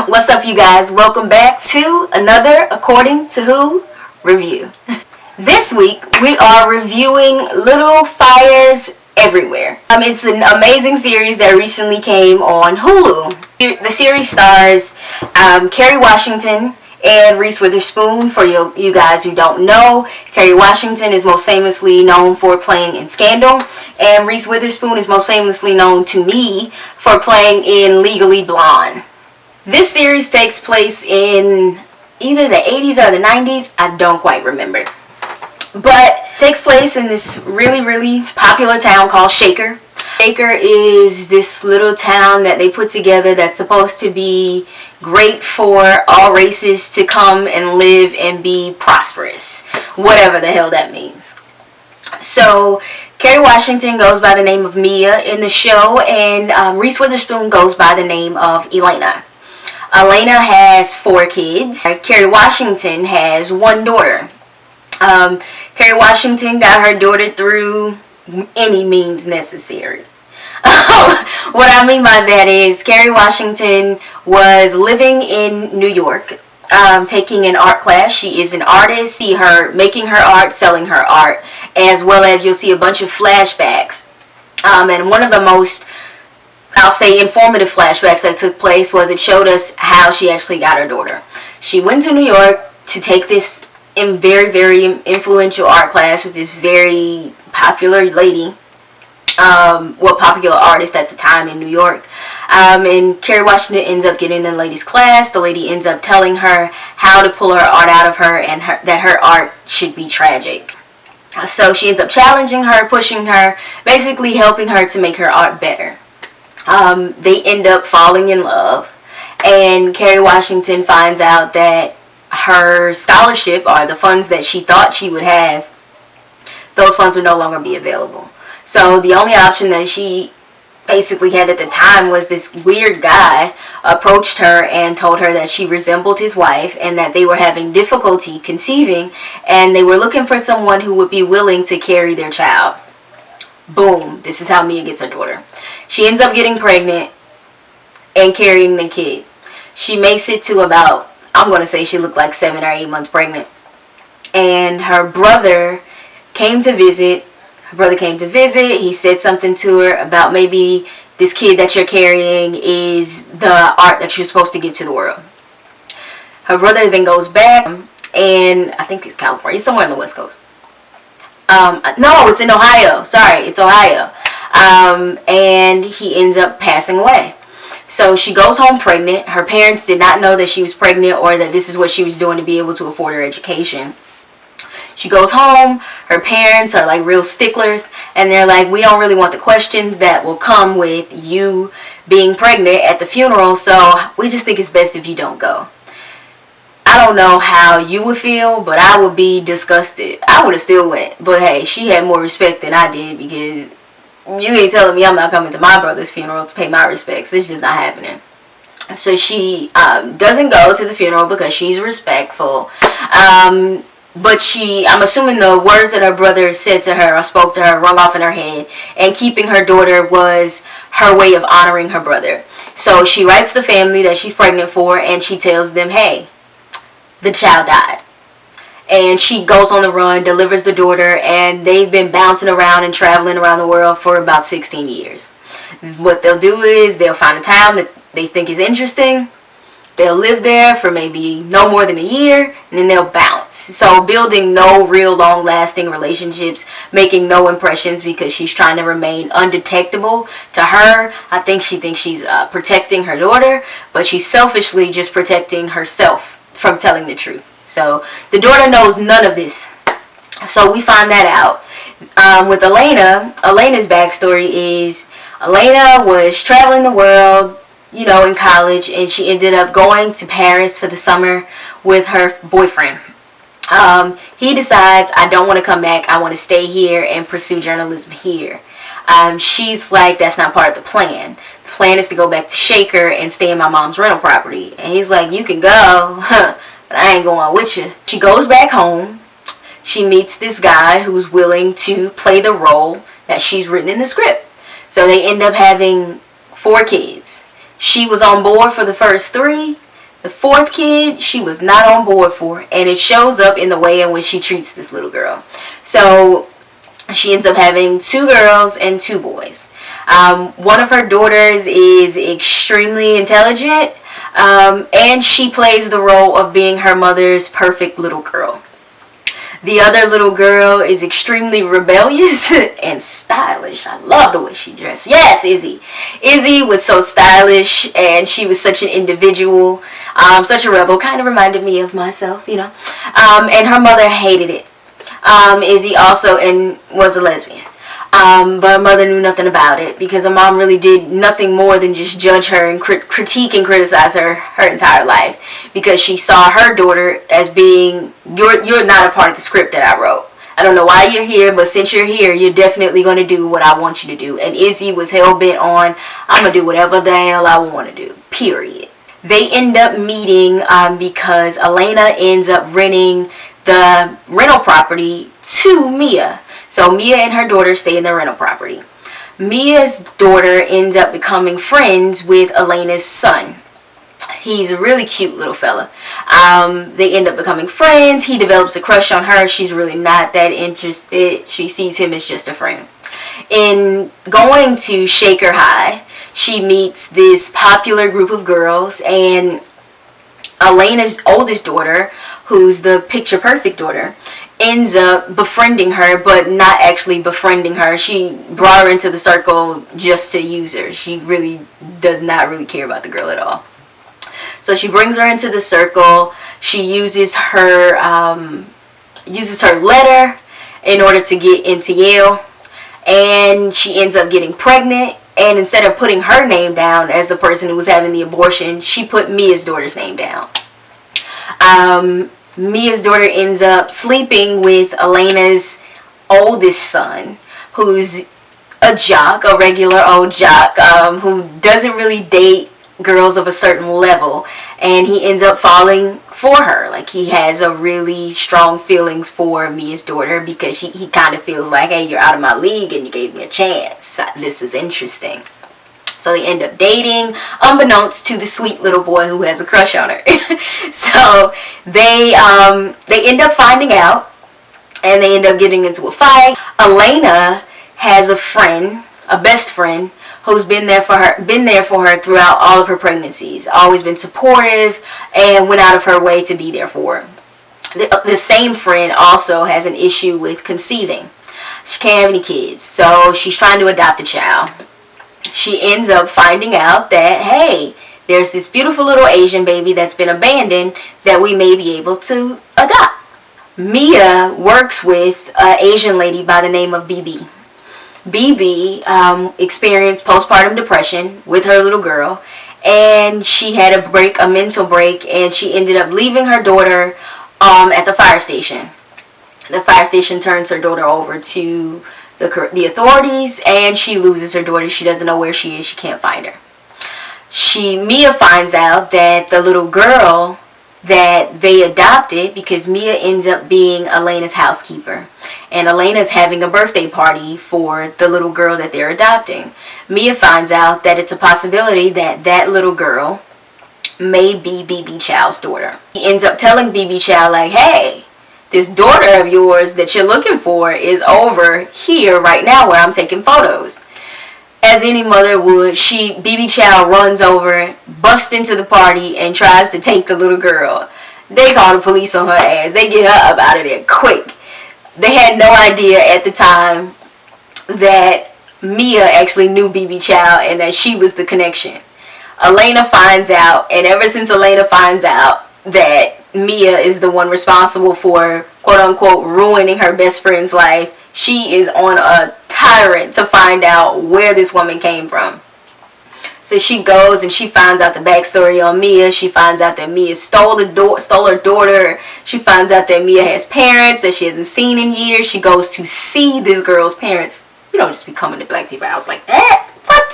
What's up, you guys? Welcome back to another According to Who review. This week we are reviewing Little Fires Everywhere. It's an amazing series that recently came on Hulu. The series stars Kerry Washington and Reese Witherspoon. For you guys who don't know, Kerry Washington is most famously known for playing in Scandal, and Reese Witherspoon is most famously known to me for playing in Legally Blonde. This series takes place in either the 80s or the 90s, I don't quite remember. But takes place in this really popular town called Shaker. Shaker is this little town that they put together that's supposed to be great for all races to come and live and be prosperous. Whatever the hell that means. So Kerry Washington goes by the name of Mia in the show, and Reese Witherspoon goes by the name of Elena. Elena has 4 kids. Kerry Washington has 1 daughter. Kerry Washington got her daughter through any means necessary. What I mean by that is Kerry Washington was living in New York, taking an art class. She is an artist. See her making her art, selling her art, as well as you'll see a bunch of flashbacks. And one of the most, I'll say, informative flashbacks that took place was it showed us how she actually got her daughter. She went to New York to take this very influential art class with this very popular lady, popular artist at the time in New York. And Kerry Washington ends up getting in the lady's class. The lady ends up telling her how to pull her art out of her, and that her art should be tragic. So she ends up challenging her, pushing her, basically helping her to make her art better. They end up falling in love, and Kerry Washington finds out that her scholarship, or the funds that she thought she would have, those funds would no longer be available. So the only option that she basically had at the time was this weird guy approached her and told her that she resembled his wife and that they were having difficulty conceiving, and they were looking for someone who would be willing to carry their child. Boom, this is how Mia gets her daughter. She ends up getting pregnant and carrying the kid. She makes it to about, I'm going to say she looked like 7 or 8 months pregnant. And her brother came to visit. He said something to her about maybe this kid that you're carrying is the art that you're supposed to give to the world. Her brother then goes back, and I think it's California. It's somewhere on the West Coast. No, it's in Ohio. Sorry, it's Ohio. And he ends up passing away. So she goes home pregnant. Her parents did not know that she was pregnant or that this is what she was doing to be able to afford her education. She goes home. Her parents are like real sticklers, and they're like, we don't really want the questions that will come with you being pregnant at the funeral, so we just think it's best if you don't go. I don't know how you would feel, but I would be disgusted. I would have still went, but hey, she had more respect than I did, because you ain't telling me I'm not coming to my brother's funeral to pay my respects. It's just not happening. So she doesn't go to the funeral because she's respectful. But I'm assuming the words that her brother said to her or spoke to her rung off in her head, and keeping her daughter was her way of honoring her brother. So she writes the family that she's pregnant for, and she tells them, hey, the child died. And she goes on the run, delivers the daughter, and they've been bouncing around and traveling around the world for about 16 years. What they'll do is they'll find a town that they think is interesting. They'll live there for maybe no more than a year, and then they'll bounce. So building no real long-lasting relationships, making no impressions, because she's trying to remain undetectable. To her, I think she thinks she's protecting her daughter, but she's selfishly just protecting herself from telling the truth. So the daughter knows none of this. So we find that out. With Elena's backstory is Elena was traveling the world, in college, and she ended up going to Paris for the summer with her boyfriend. He decides, I don't want to come back. I want to stay here and pursue journalism here. She's like, that's not part of the plan. The plan is to go back to Shaker and stay in my mom's rental property. And he's like, you can go, but I ain't going with you. She goes back home. She meets this guy who's willing to play the role that she's written in the script. So they end up having 4 kids. She was on board for the first 3, The fourth kid, she was not on board for, and it shows up in the way in which she treats this little girl. So she ends up having 2 girls and 2 boys. One of her daughters is extremely intelligent, and she plays the role of being her mother's perfect little girl. The other little girl is extremely rebellious and stylish. I love the way she dressed. Yes, Izzy. Izzy was so stylish, and she was such an individual, such a rebel. Kind of reminded me of myself, you know. And her mother hated it. Izzy also was a lesbian. But her mother knew nothing about it, because her mom really did nothing more than just judge her and critique and criticize her entire life, because she saw her daughter as being, you're not a part of the script that I wrote. I don't know why you're here, but since you're here, you're definitely going to do what I want you to do. And Izzy was hell-bent on, I'm going to do whatever the hell I want to do, period. They end up meeting because Elena ends up renting the rental property to Mia. So Mia and her daughter stay in the rental property. Mia's daughter ends up becoming friends with Elena's son. He's a really cute little fella. They end up becoming friends. He develops a crush on her. She's really not that interested. She sees him as just a friend. In going to Shaker High, she meets this popular group of girls, and Elena's oldest daughter, who's the picture-perfect daughter, ends up befriending her, but not actually befriending her. She brought her into the circle just to use her. She really does not really care about the girl at all. So she brings her into the circle. She uses her letter in order to get into Yale, and she ends up getting pregnant. And instead of putting her name down as the person who was having the abortion, she put Mia's daughter's name down. Mia's daughter ends up sleeping with Elena's oldest son, who's a jock, a regular old jock, who doesn't really date girls of a certain level, and he ends up falling for her. Like, he has a really strong feelings for Mia's daughter, because he kind of feels like, hey, you're out of my league and you gave me a chance. This is interesting. So they end up dating, unbeknownst to the sweet little boy who has a crush on her. So they end up finding out, and they end up getting into a fight. Elena has a friend, a best friend, who's been there for her throughout all of her pregnancies. Always been supportive and went out of her way to be there for her. The same friend also has an issue with conceiving. She can't have any kids, so she's trying to adopt a child. She ends up finding out that, hey, there's this beautiful little Asian baby that's been abandoned that we may be able to adopt. Mia works with an Asian lady by the name of BB. BB experienced postpartum depression with her little girl, and she had a mental break, and she ended up leaving her daughter at the fire station. The fire station turns her daughter over to the authorities, and she loses her daughter. She doesn't know where she is. She can't find her. Mia finds out that the little girl that they adopted, because Mia ends up being Elena's housekeeper, and Elena's having a birthday party for the little girl that they're adopting. Mia finds out that it's a possibility that that little girl may be BB Chow's daughter. He ends up telling BB Chow, like, hey, this daughter of yours that you're looking for is over here right now where I'm taking photos. As any mother would, BB Chow runs over, busts into the party, and tries to take the little girl. They call the police on her ass. They get her up out of there quick. They had no idea at the time that Mia actually knew BB Chow and that she was the connection. Elena finds out, and ever since Elena finds out that Mia is the one responsible for, quote-unquote, ruining her best friend's life, she is on a tyrant to find out where this woman came from. So she goes and she finds out the backstory on Mia. She finds out that Mia stole her daughter. She finds out that Mia has parents that she hasn't seen in years. She goes to see this girl's parents. You don't just be coming to black people's house like that. What?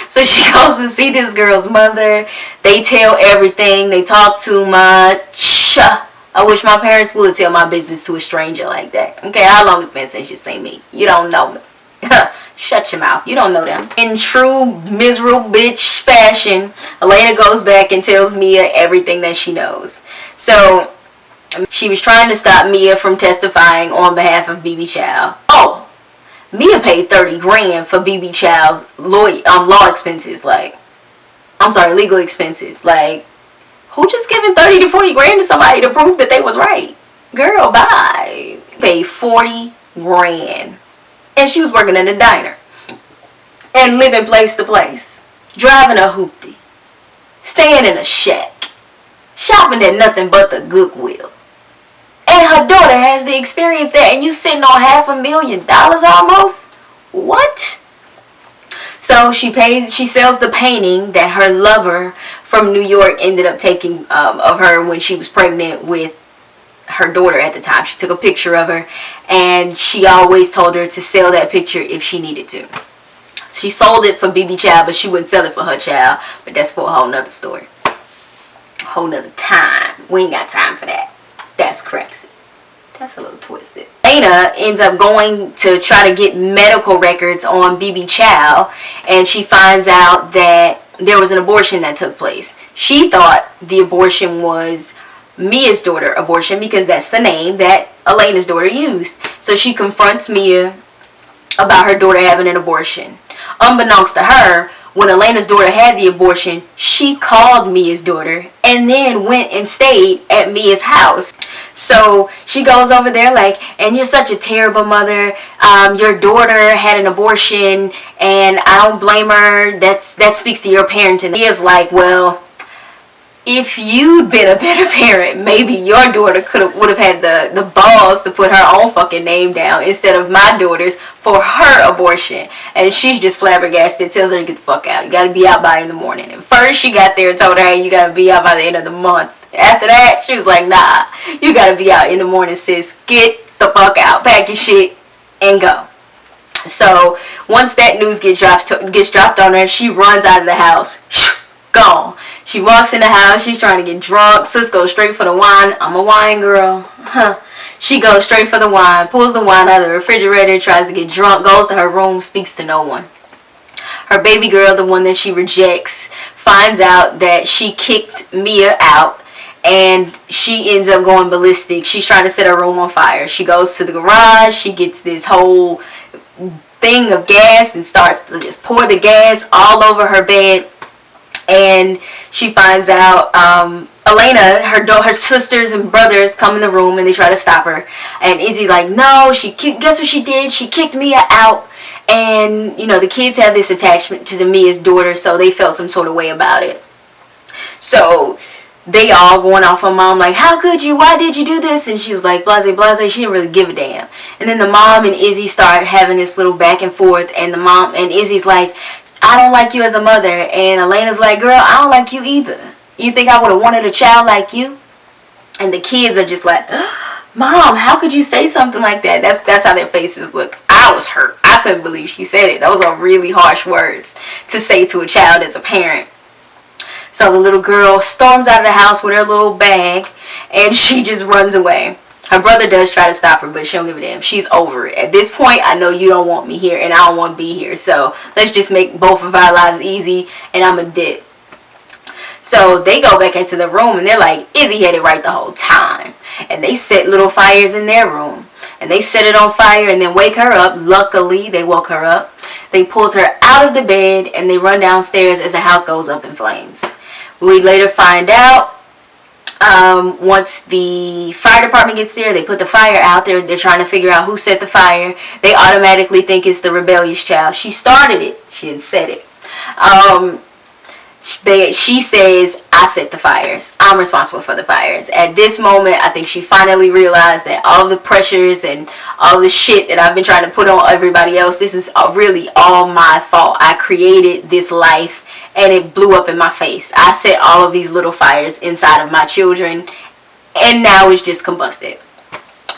So she goes to see this girl's mother. They tell everything. They talk too much. I wish my parents would tell my business to a stranger like that. Okay, how long has it been since you seen me? You don't know me. Shut your mouth. You don't know them. In true miserable bitch fashion, Elena goes back and tells Mia everything that she knows. So she was trying to stop Mia from testifying on behalf of BB Child. Oh, Mia paid 30 grand for BB Child's law expenses. Legal expenses. Like, who just giving 30 to 40 grand to somebody to prove that they was right? Girl, bye. Paid 40 grand. And she was working in a diner. And living place to place. Driving a hoopty. Staying in a shack. Shopping at nothing but the Goodwill. And her daughter has the experience there. And you sitting on $500,000 almost? What? So she sells the painting that her lover from New York ended up taking of her when she was pregnant with her daughter at the time. She took a picture of her, and she always told her to sell that picture if she needed to. She sold it for BB Child, but she wouldn't sell it for her child. But that's for a whole nother story. A whole nother time. We ain't got time for that. That's crazy. That's a little twisted. Elena ends up going to try to get medical records on BB Child, and she finds out that there was an abortion that took place. She thought the abortion was Mia's daughter abortion because that's the name that Elena's daughter used. So she confronts Mia about her daughter having an abortion. Unbeknownst to her, when Elena's daughter had the abortion, she called Mia's daughter and then went and stayed at Mia's house. So she goes over there like, and you're such a terrible mother. Your daughter had an abortion and I don't blame her. That speaks to your parenting. Mia's like, well, if you'd been a better parent, maybe your daughter would have had the balls to put her own fucking name down instead of my daughter's for her abortion. And she's just flabbergasted, tells her to get the fuck out. You gotta be out by in the morning. And first she got there and told her, hey, you gotta be out by the end of the month. After that, she was like, nah, you gotta be out in the morning, sis. Get the fuck out. Pack your shit and go. So once that news gets dropped on her, she runs out of the house. Gone. She walks in the house. She's trying to get drunk. Sis goes straight for the wine. I'm a wine girl. She goes straight for the wine. Pulls the wine out of the refrigerator. Tries to get drunk. Goes to her room. Speaks to no one. Her baby girl, the one that she rejects, finds out that she kicked Mia out. And she ends up going ballistic. She's trying to set her room on fire. She goes to the garage. She gets this whole thing of gas and starts to just pour the gas all over her bed. And she finds out Elena, her sisters and brothers come in the room and they try to stop her. And Izzy like, no, guess what she did? She kicked Mia out. And, you know, the kids have this attachment to Mia's daughter, so they felt some sort of way about it. So they all going off on mom like, how could you? Why did you do this? And she was like, blase, blase. She didn't really give a damn. And then the mom and Izzy start having this little back and forth. And the mom and Izzy's like, I don't like you as a mother. And Elena's like, girl, I don't like you either. You think I would have wanted a child like you? And the kids are just like, Mom, how could you say something like that? That's how their faces look. I was hurt. I couldn't believe she said it. Those are really harsh words to say to a child as a parent. So the little girl storms out of the house with her little bag and she just runs away. Her brother does try to stop her, but she don't give a damn. She's over it. At this point, I know you don't want me here, and I don't want to be here. So let's just make both of our lives easy, and I'm a dip. So they go back into the room, and they're like, Izzy had it right the whole time. And they set little fires in their room. And they set it on fire and then wake her up. Luckily, they woke her up. They pulled her out of the bed, and they run downstairs as the house goes up in flames. We later find out. Once the fire department gets there, they put the fire out there. They're trying to figure out who set the fire. They automatically think it's the rebellious child. She started it. She didn't set it. She says, I set the fires. I'm responsible for the fires. At this moment, I think she finally realized that all the pressures and all the shit that I've been trying to put on everybody else, this is really all my fault. I created this life and it blew up in my face. I set all of these little fires inside of my children and now it's just combusted.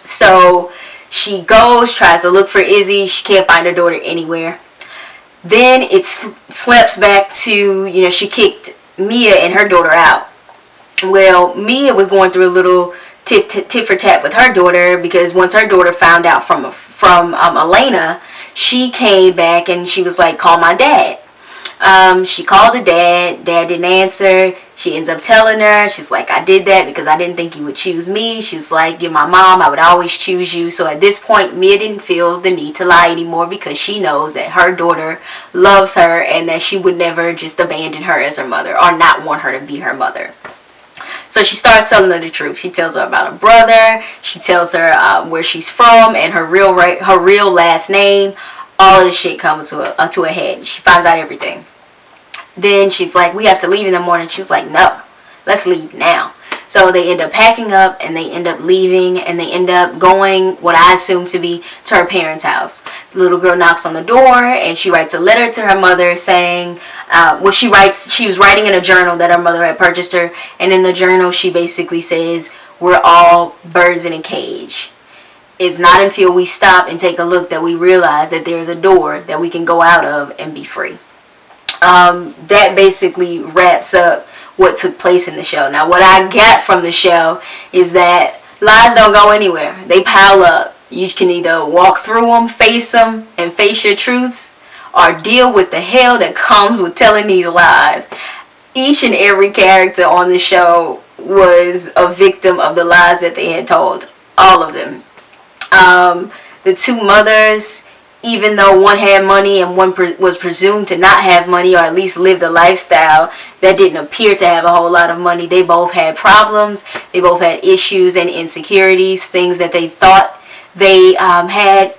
So she goes, tries to look for Izzy. She can't find her daughter anywhere. Then it slaps back to, she kicked Mia and her daughter out. Well, Mia was going through a little tit for tat with her daughter because once her daughter found out from Elena, she came back and she was like, call my dad. She called the dad. Dad didn't answer. She ends up telling her, she's like, I did that because I didn't think you would choose me. She's like, you're my mom. I would always choose you. So at this point, Mia didn't feel the need to lie anymore because she knows that her daughter loves her and that she would never just abandon her as her mother or not want her to be her mother. So she starts telling her the truth. She tells her about her brother. She tells her where she's from and her real last name. All of the shit comes to a head. She finds out everything. Then she's like, we have to leave in the morning. She was like, no, let's leave now. So they end up packing up and they end up leaving and they end up going, what I assume to be, to her parents' house. The little girl knocks on the door and she writes a letter to her mother saying, she was writing in a journal that her mother had purchased her. And in the journal, she basically says, we're all birds in a cage. It's not until we stop and take a look that we realize that there's a door that we can go out of and be free. That basically wraps up what took place in the show. Now, what I got from the show is that lies don't go anywhere. They pile up. You can either walk through them, and face your truths, or deal with the hell that comes with telling these lies. Each and every character on the show was a victim of the lies that they had told. All of them. The two mothers, even though one had money and one was presumed to not have money or at least live the lifestyle that didn't appear to have a whole lot of money, they both had problems. They both had issues and insecurities, things that they thought they had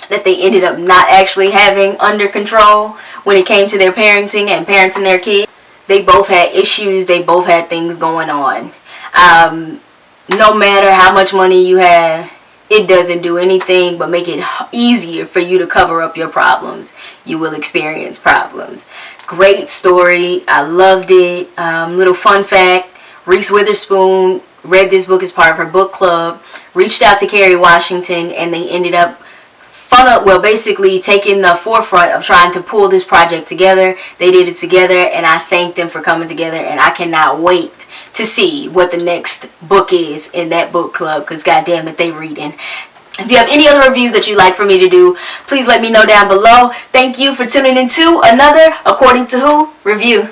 that they ended up not actually having under control when it came to their parenting and parenting their kids. They both had issues. They both had things going on. No matter how much money you have, it doesn't do anything but make it easier for you to cover up your problems. You will experience problems. Great story. I loved it. Little fun fact. Reese Witherspoon read this book as part of her book club. Reached out to Kerry Washington and they ended up basically taking the forefront of trying to pull this project together. They did it together and I thank them for coming together and I cannot wait to see what the next book is in that book club because goddamn it, they reading. If you have any other reviews that you'd like for me to do, please let me know down below. Thank you for tuning into another According to Who review.